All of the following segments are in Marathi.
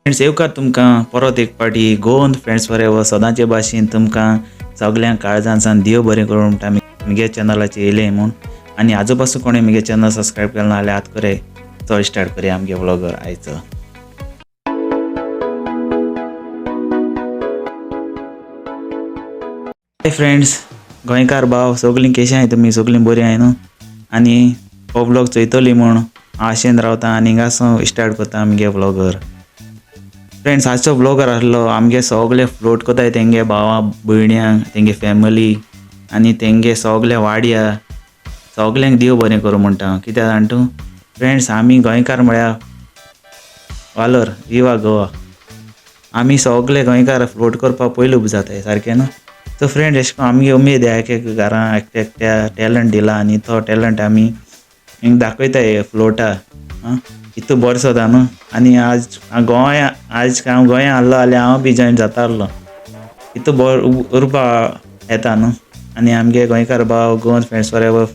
फ्रेंड्स येवकार तुमकां परत एक पाटी गोवन फ्रेंड्स फॉरएवर सदांचे भाशेन तुमकां सगल्यांक काळजांसान देव बरें करूं म्हणटा म्हगे चॅनलाचेर येयले म्हूण आनी आजू पासून कोणें म्हगे चॅनल सबस्क्रायब केलें ना जाल्यार आतां करे चल स्टार्ट करया आमगे व्लॉगर आयचो. हाय फ्रेंड्स, गोंयकार भाव सगलीं केशें आहाय तुमी? सगलीं बरीं आहाय न्हू? आनी हो व्लॉग चोयतली म्हूण आशेन रावता आनी हिंगासून स्टार्ट करता आमगे व्लॉगर. फ्रेंड्स आजचो व्लॉगर आसलो आमगे सगळे फ्लोट कोताय तेंगे भावा भयण्यांक तेंगे फॅमिली आनी तेंगे सगळे वाड्या सगल्यांक देव बरें करूं म्हणटा. कित्याक जाण तूं फ्रेंड्स आमी गोंयकार म्हळ्यार वालोर विवा गोवा आमी सगळे गोंयकार फ्लोट करपाक पयलू जाताय सारकें न्हू. सो फ्रेंड्स अशें करून आमगे उमेद एक एक घरां एकट्या एकट्या टॅलंट दिला आनी तो टॅलंट आमी हिंग दाखयताय फ्लोटा. इतू बरो जाता न्हू. आनी आज गोंया हांव गोंया आहलो जाल्यार हांव बी जॉयन जाता आहलो इतू बरो उरपा येता न्हू. आनी आमगे गोंयकार भाव गोवन फ्रेंड्स फॉरएवर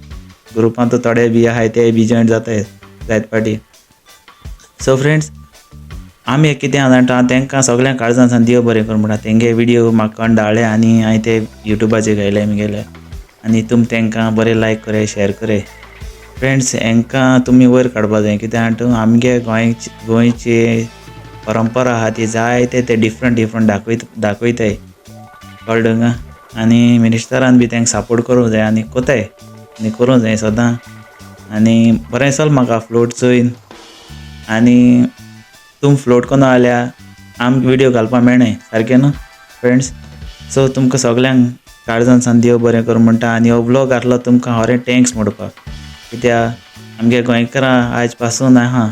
ग्रुपांत थोडे बी आहाय ते बी जॉयन जाताय जायत पाटी. सो फ्रेंड्स आमी कितें जाणटा तेंकां सगल्यांक काळजांसान देव बरें करूं म्हणटा. तेंगे विडियो म्हाका धाडले आनी हांवें ते युट्यूबाचेर घायले म्हगेले आनी तुमी तेंकां बरें लायक करे शेअर करे. फ्रेंड्स हांकां तुमी वयर काडपा जाय कित्याक जाण तूं आमगे गोंयची परंपरा आहा ती जायते ते डिफरंट दाखयताय कळ्ळें गा. आनी मिनिस्टरान बी तेंकां सपोर्ट करूंक जाय आनी कोताय आनी करूंक जाय सदां. आनी बरें चल म्हाका फ्लोट चोयन आनी तुम फ्लोट कोना जाल्यार आमकां विडियो घालपाक मेळनाय सारकें न्हू फ्रेंड्स. सो तुमकां सगल्यांक काळजांसान देव बरें करूं म्हणटा आनी हो व्लॉग आहलो तुमकां होरें थँक्स म्हणपाक. कित्याक आमगे गोंयकारां आयज पासून आहा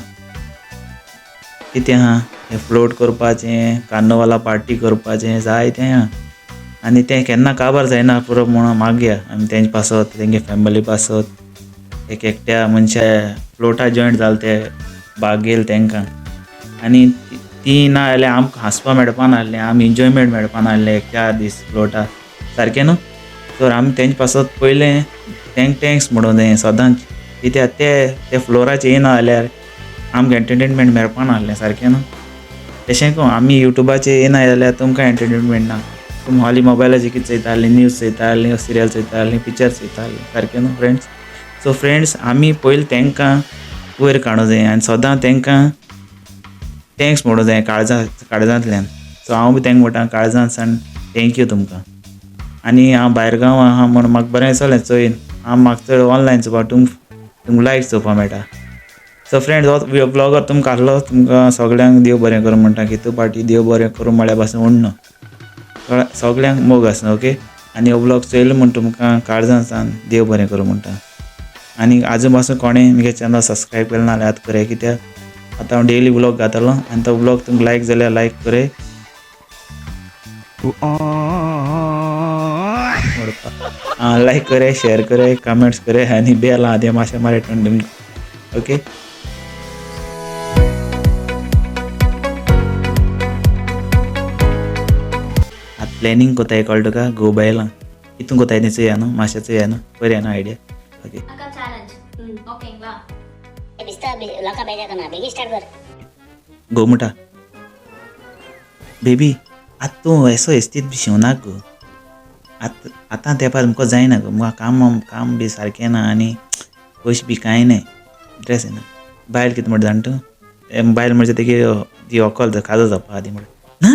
कितें आहा हें फ्लोट करपाचें कार्नवाला पार्टी करपाचें जायतें आहा आनी तें केन्ना काबार जायना पुरो म्हणून मागया आमी तेंचे पासत तेंगे फॅमिली पासत एक एकट्या मनशा फ्लोटा जॉयंट जाले ते भाग घेयल तेंकां. आनी ती ना जाल्यार आमकां हांसपा मेळपा नासलें आमी एन्जॉयमेंट मेळपा नासलें एक 4 दीस फ्लोटा सारकें न्हू. तर आमी तेंचे पासत पयलें तेंक थँक्स म्हणूं जाय सदांच. कित्याक ते फ्लोराचेर येना जाल्यार आमकां एंटरटेनमेंट मेळपा नासलें सारकें न्हू. तशें करून आमी युट्यूबाचेर येना जाल्यार तुमकां एंटरटेनमेंट ना. तुमी हालीं मोबायलाचेर कितें चयतालीं न्यूज चयतालीं सिरियल चयतालीं पिक्चर चयतालीं सारकें न्हू फ्रेंड्स. सो फ्रेंड्स आमी पयलीं तेंकां वयर काडूं जाय आनी सदां तेंकां थँक्स म्हणूं जाय काळजांतल्यान. सो हांव बी तेंकां म्हणटा काळजांसान थँक्यू तुमकां. आनी हांव भायर गांव आहा म्हूण म्हाका बरें चलें चोयन हांव म्हाका चड ऑनलायन चोवपा तुमकां लायक चोवपा मेळटा. सो फ्रेंड्स हो व्लॉगर तुमकां आहलो तुमकां सगल्यांक देव बरें करूं म्हणटा. कितू पाटी देव बरें करूं म्हळ्यार पासून उण्ण सगल्यांक मोग आसना ओके. आनी हो व्लॉग चोयलो म्हूण तुमकां काळजांसान देव बरें करूं म्हणटा. आनी आजू पासून कोणें म्हगे चॅनल सबस्क्रायब केलें ना जाल्यार आतां करे कित्याक आतां हांव डेली व्लॉग घातलो आनी तो व्लॉग तुमकां लायक जाल्यार लायक करे लायक करे शेअर करे कमेंट्स करे आनी बेल आहा मातशें मारे तुमकां ओके. आतां प्लॅनिंग कोताय कळ्ळें तुका गोबायलां हितून कोताय तें चोया न्हू मातशें चोया न्हू बरें न्हू आयडिया ओके. गो म्हणटा बेबी आतां तूं एसो इस्तीत बी शिवनाक गो आतां तेंपार तुमकां जायना गो म्हाका काम बी सारकें ना आनी पयशे बी कांय नाय ड्रेस येना. बायल कितें म्हणटा जाण तूं बायल म्हणजे तेगे ती व्हंकल काजार जावपा आदी म्हणटा ना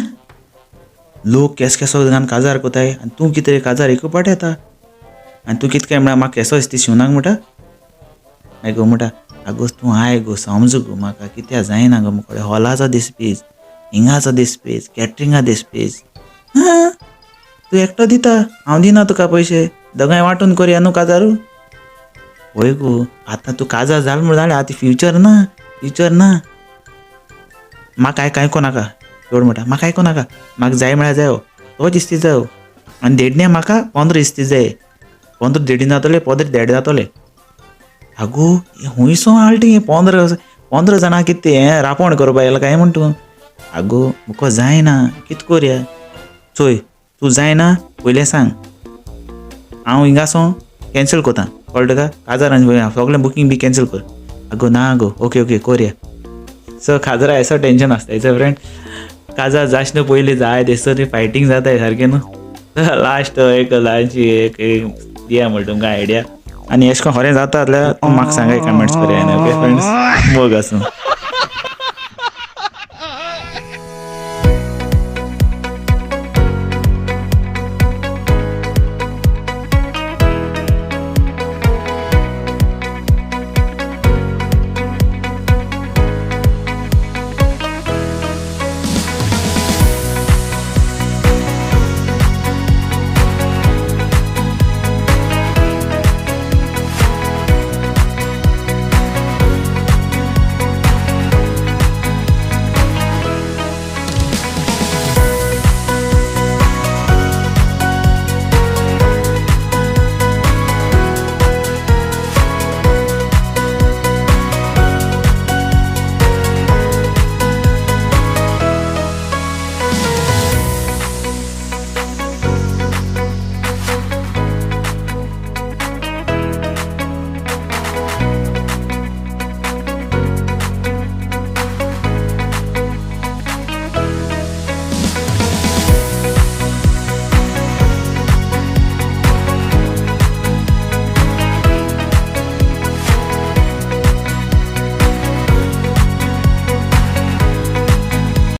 लोक केसो घालून काजार कोताय आनी तूं कितें काजार एक पाट येता आनी तूं कितें काय म्हणटा म्हाका केसो इस्तीत शिवनाक म्हणटा. मागीर गो म्हणटा आगो तूं आय गो समज गो म्हाका कित्याक जायना गो मुकोडे हॉलाचो दिसपीच हिंगाचो दिसपीच कॅटरिंगा दिसपीच तूं एकटो दिता हांव दिना तुका पयशे दोगांय वांटून करया न्हू काजारू. वय गो आतां तूं काजार जाल म्हूण जालें आतां फ्युचर ना म्हाका कांय कोनाका चड म्हणटा म्हाका आयको नाका म्हाका जाय म्हळ्यार जायो तोच इस्तीत जायो आनी देडणे म्हाका 15 इस्तीत जाय 15 देडीन जातले 15 देड जातले. आगो हुंयसो आल्टी 15 जाणां कितें हें रांपोण करपा येयला काय म्हण तूं. आगो मुको जायना कितें करया चोय तूं जायना पयलें सांग हांव हिंगासो कॅन्सल कोता कळ्ळें तुका काजारान सगळें बुकींग बी कॅन्सल कर. आगो ना गो ओके कोरया. सो खाजरा ऐसा टेंशन आसता फ्रेंड काजा जास्त पयलीं जाय थंयसर फायटींग जाताय सारकें न्हू लास्ट एक ल्हानशी एक दिया म्हणटा तुमकां आयडिया आनी अशें करून खरें जाता जाल्यार म्हाका सांगाय कमेंट्स करूया ओके फ्रेंड्स बघ आसूं